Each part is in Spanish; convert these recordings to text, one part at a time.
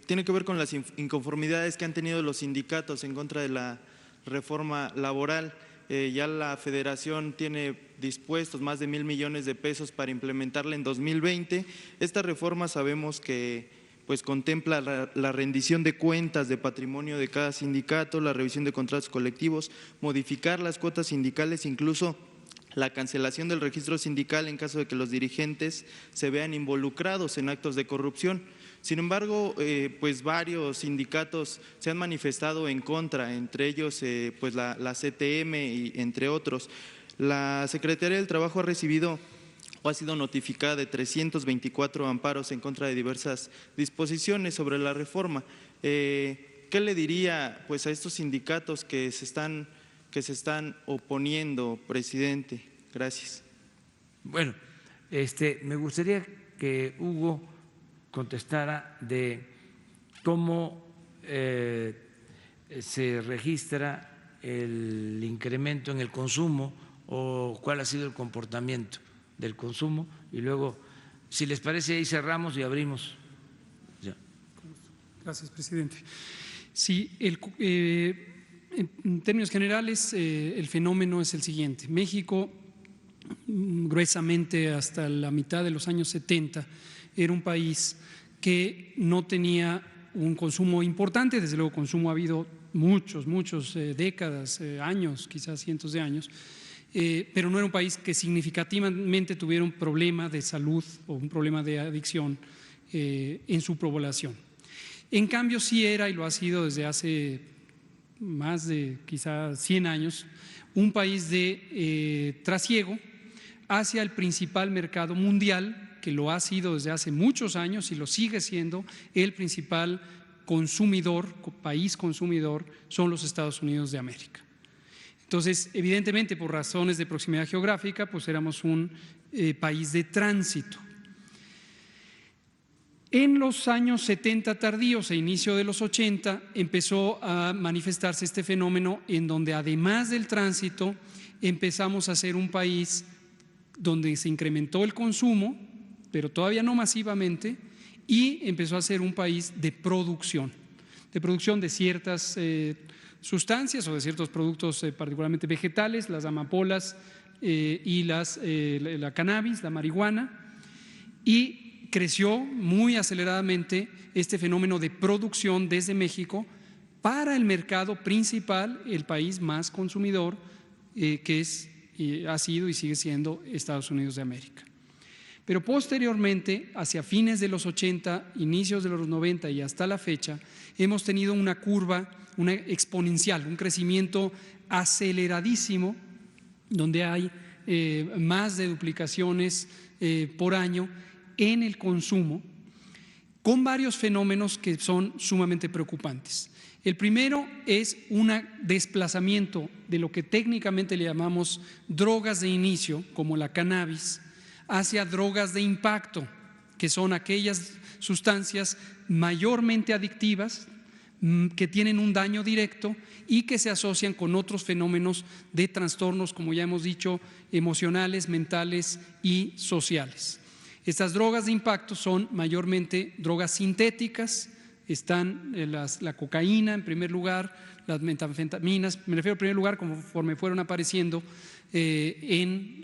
tiene que ver con las inconformidades que han tenido los sindicatos en contra de la reforma laboral. Ya la Federación tiene dispuestos más de 1,000 millones de pesos para implementarla en 2020. Esta reforma sabemos que contempla la rendición de cuentas de patrimonio de cada sindicato, la revisión de contratos colectivos, modificar las cuotas sindicales, incluso la cancelación del registro sindical en caso de que los dirigentes se vean involucrados en actos de corrupción. Sin embargo, varios sindicatos se han manifestado en contra, entre ellos la CTM y entre otros. La Secretaría del Trabajo ha recibido o ha sido notificada de 324 amparos en contra de diversas disposiciones sobre la reforma. ¿Qué le diría a estos sindicatos que se están oponiendo, presidente? Gracias. Bueno, me gustaría que Hugo contestara de cómo se registra el incremento en el consumo o cuál ha sido el comportamiento del consumo, y luego, si les parece, ahí cerramos y abrimos. Ya. Gracias, presidente. Sí, en términos generales, el fenómeno es el siguiente. México, gruesamente hasta la mitad de los años 70, era un país que no tenía un consumo importante. Desde luego, consumo ha habido muchos décadas, años, quizás cientos de años, pero no era un país que significativamente tuviera un problema de salud o un problema de adicción en su población. En cambio, sí era, y lo ha sido desde hace más de quizás 100 años, un país de trasiego hacia el principal mercado mundial, que lo ha sido desde hace muchos años y lo sigue siendo. El principal país consumidor, son los Estados Unidos de América. Entonces, evidentemente, por razones de proximidad geográfica, éramos un país de tránsito. En los años 70 tardíos e inicio de los 80 empezó a manifestarse este fenómeno en donde, además del tránsito, empezamos a ser un país donde se incrementó el consumo, pero todavía no masivamente, y empezó a ser un país de producción de ciertas sustancias o de ciertos productos particularmente vegetales, las amapolas y la cannabis, la marihuana, y creció muy aceleradamente este fenómeno de producción desde México para el mercado principal, el país más consumidor, ha sido y sigue siendo Estados Unidos de América. Pero posteriormente, hacia fines de los 80, inicios de los 90 y hasta la fecha, hemos tenido una curva, una exponencial, un crecimiento aceleradísimo, donde hay más de duplicaciones por año en el consumo, con varios fenómenos que son sumamente preocupantes. El primero es un desplazamiento de lo que técnicamente le llamamos drogas de inicio, como la cannabis, hacia drogas de impacto, que son aquellas sustancias mayormente adictivas, que tienen un daño directo y que se asocian con otros fenómenos de trastornos, como ya hemos dicho, emocionales, mentales y sociales. Estas drogas de impacto son mayormente drogas sintéticas. Están la cocaína en primer lugar, las metanfetaminas, me refiero en primer lugar conforme fueron apareciendo en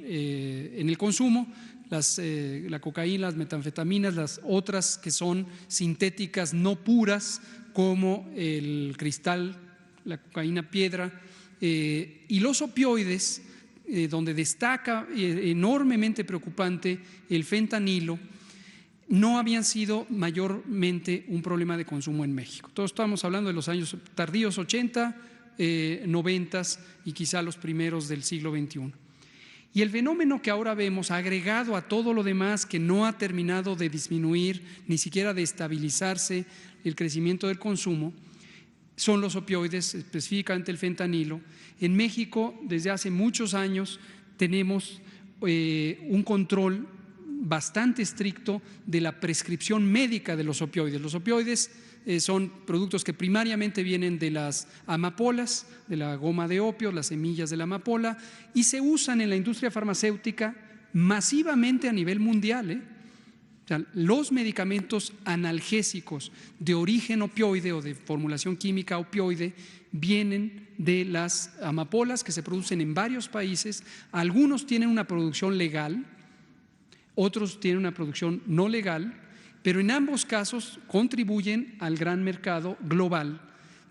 el consumo, la cocaína, las metanfetaminas, las otras que son sintéticas no puras, como el cristal, la cocaína piedra, y los opioides, donde destaca enormemente preocupante el fentanilo, no habían sido mayormente un problema de consumo en México. Todos estamos hablando de los años tardíos 80, 90 y quizá los primeros del siglo XXI. Y el fenómeno que ahora vemos, agregado a todo lo demás que no ha terminado de disminuir, ni siquiera de estabilizarse el crecimiento del consumo, son los opioides, específicamente el fentanilo. En México, desde hace muchos años, tenemos un control bastante estricto de la prescripción médica de los opioides. Los opioides son productos que primariamente vienen de las amapolas, de la goma de opio, las semillas de la amapola, y se usan en la industria farmacéutica masivamente a nivel mundial. sea, los medicamentos analgésicos de origen opioide o de formulación química opioide vienen de las amapolas que se producen en varios países. Algunos tienen una producción legal, otros tienen una producción no legal, pero en ambos casos contribuyen al gran mercado global,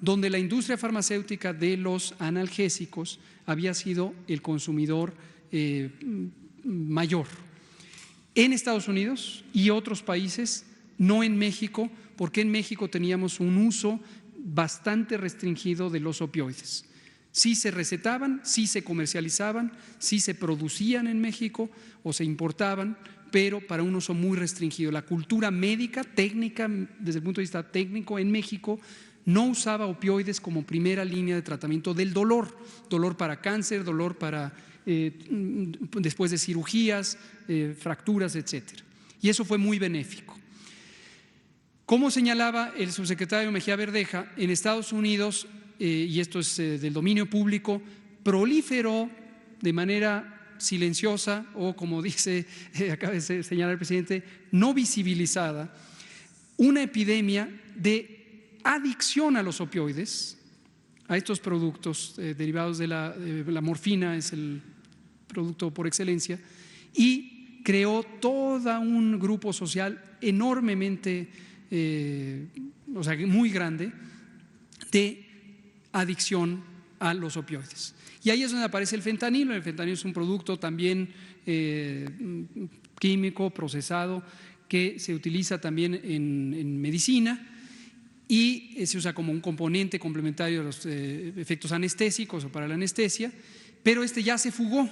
donde la industria farmacéutica de los analgésicos había sido el consumidor mayor. En Estados Unidos y otros países, no en México, porque en México teníamos un uso bastante restringido de los opioides. Sí se recetaban, sí se comercializaban, sí se producían en México o se importaban, pero para un uso muy restringido. La cultura médica, técnica, desde el punto de vista técnico, en México no usaba opioides como primera línea de tratamiento del dolor, dolor para cáncer, dolor para después de cirugías, fracturas, etcétera. Y eso fue muy benéfico. Como señalaba el subsecretario Mejía Verdeja, en Estados Unidos, y esto es del dominio público, proliferó de manera silenciosa o, como dice, acaba de señalar el presidente, no visibilizada, una epidemia de adicción a los opioides, a estos productos derivados de la morfina, es el producto por excelencia, y creó todo un grupo social enormemente, o sea, muy grande, de adicción a los opioides. Y ahí es donde aparece el fentanilo. El fentanilo es un producto también químico, procesado, que se utiliza también en medicina y se usa como un componente complementario de los efectos anestésicos o para la anestesia, pero ya se fugó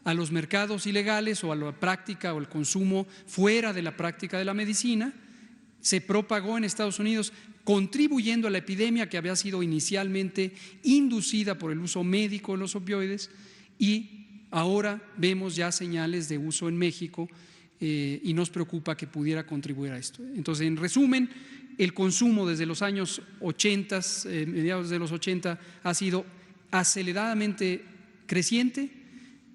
a los mercados ilegales o a la práctica o el consumo fuera de la práctica de la medicina, se propagó en Estados Unidos, contribuyendo a la epidemia que había sido inicialmente inducida por el uso médico de los opioides, y ahora vemos ya señales de uso en México y nos preocupa que pudiera contribuir a esto. Entonces, en resumen, el consumo desde los años 80, mediados de los 80, ha sido aceleradamente creciente,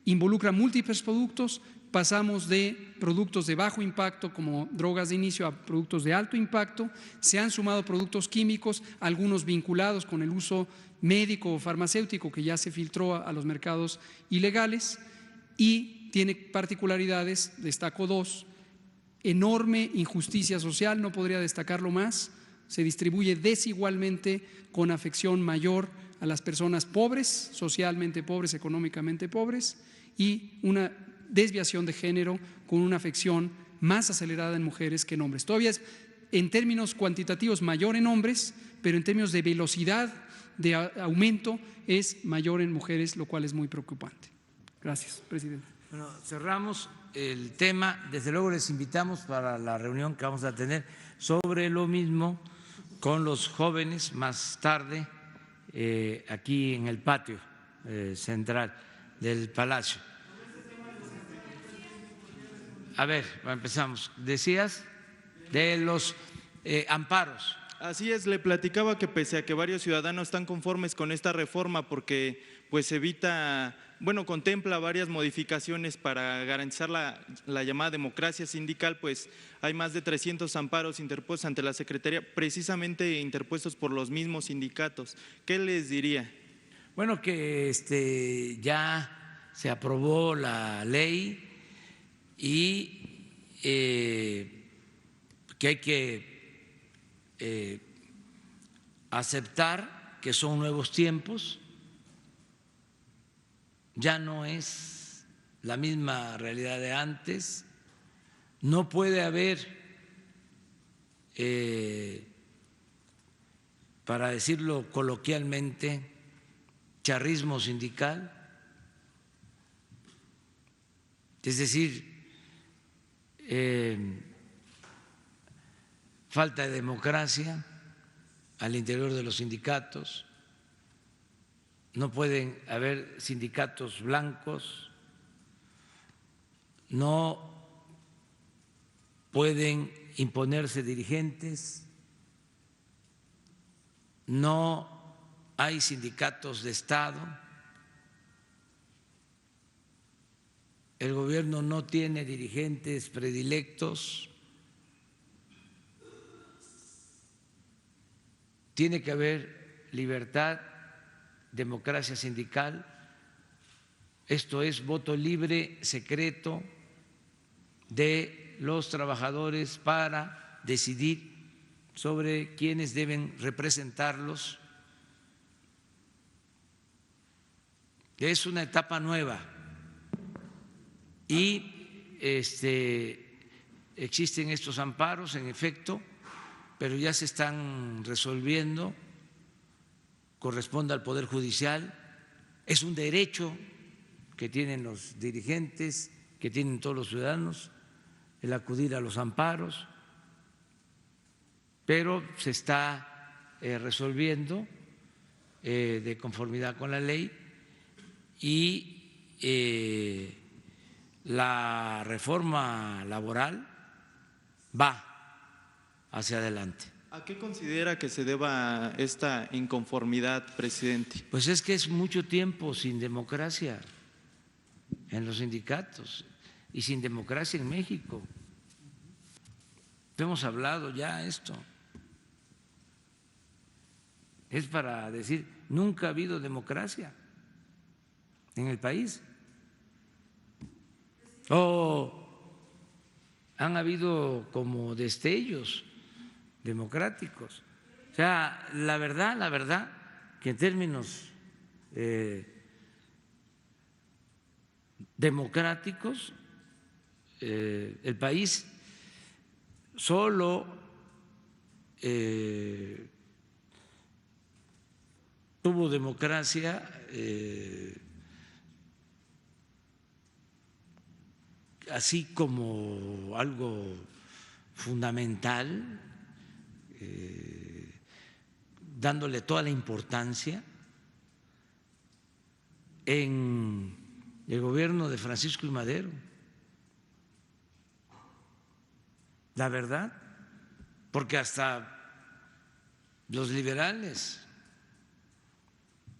involucra múltiples productos. Pasamos de productos de bajo impacto como drogas de inicio a productos de alto impacto, se han sumado productos químicos, algunos vinculados con el uso médico o farmacéutico que ya se filtró a los mercados ilegales, y tiene particularidades, destaco dos: enorme injusticia social, no podría destacarlo más, se distribuye desigualmente con afección mayor a las personas pobres, socialmente pobres, económicamente pobres, y una desviación de género con una afección más acelerada en mujeres que en hombres. Todavía es en términos cuantitativos mayor en hombres, pero en términos de velocidad de aumento es mayor en mujeres, lo cual es muy preocupante. Gracias, presidente. Bueno, cerramos el tema. Desde luego les invitamos para la reunión que vamos a tener sobre lo mismo con los jóvenes más tarde aquí en el patio central del Palacio. A ver, empezamos. Decías de los amparos. Así es, le platicaba que pese a que varios ciudadanos están conformes con esta reforma porque pues evita, bueno, contempla varias modificaciones para garantizar la llamada democracia sindical, pues hay más de 300 amparos interpuestos ante la Secretaría, precisamente interpuestos por los mismos sindicatos. ¿Qué les diría? Bueno, que ya se aprobó la ley y que hay que aceptar que son nuevos tiempos, ya no es la misma realidad de antes, no puede haber, para decirlo coloquialmente, charrismo sindical, es decir, falta de democracia al interior de los sindicatos, no pueden haber sindicatos blancos, no pueden imponerse dirigentes, no hay sindicatos de Estado, el gobierno no tiene dirigentes predilectos, tiene que haber libertad, democracia sindical, esto es voto libre, secreto de los trabajadores para decidir sobre quiénes deben representarlos. Es una etapa nueva y existen estos amparos, en efecto, pero ya se están resolviendo, corresponde al Poder Judicial, es un derecho que tienen los dirigentes, que tienen todos los ciudadanos, el acudir a los amparos, pero se está resolviendo de conformidad con la ley y la reforma laboral va hacia adelante. ¿A qué considera que se deba esta inconformidad, presidente? Pues es que es mucho tiempo sin democracia en los sindicatos y sin democracia en México. Hemos hablado ya esto. Es para decir, nunca ha habido democracia en el país. O han habido como destellos democráticos. O sea, la verdad, que en términos democráticos, el país solo tuvo democracia así como algo fundamental, dándole toda la importancia en el gobierno de Francisco I. Madero. La verdad, porque hasta los liberales,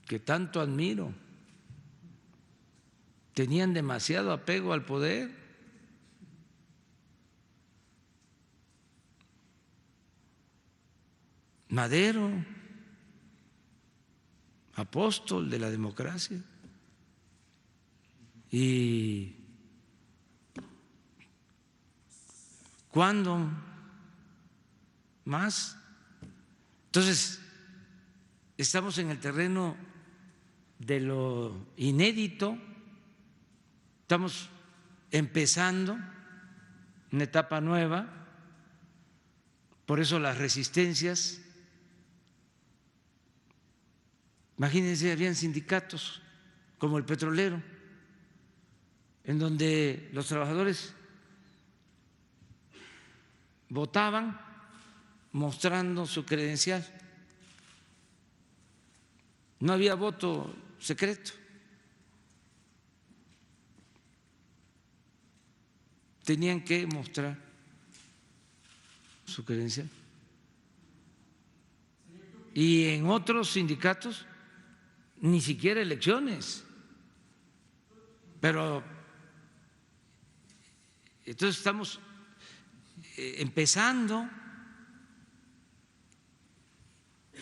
que tanto admiro, tenían demasiado apego al poder. Madero, apóstol de la democracia. ¿Y cuándo más? Entonces, estamos en el terreno de lo inédito, estamos empezando una etapa nueva, por eso las resistencias. Imagínense, habían sindicatos como el petrolero, en donde los trabajadores votaban mostrando su credencial. No había voto secreto. Tenían que mostrar su credencial. Y en otros sindicatos ni siquiera elecciones. Pero entonces estamos empezando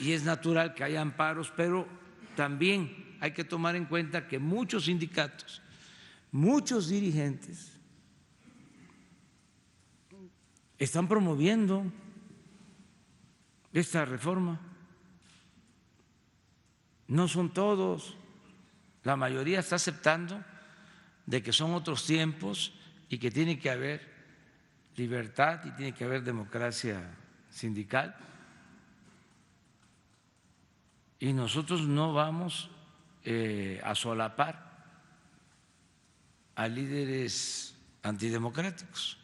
y es natural que haya amparos, pero también hay que tomar en cuenta que muchos sindicatos, muchos dirigentes están promoviendo esta reforma. No son todos, la mayoría está aceptando de que son otros tiempos y que tiene que haber libertad y tiene que haber democracia sindical. Y nosotros no vamos a solapar a líderes antidemocráticos.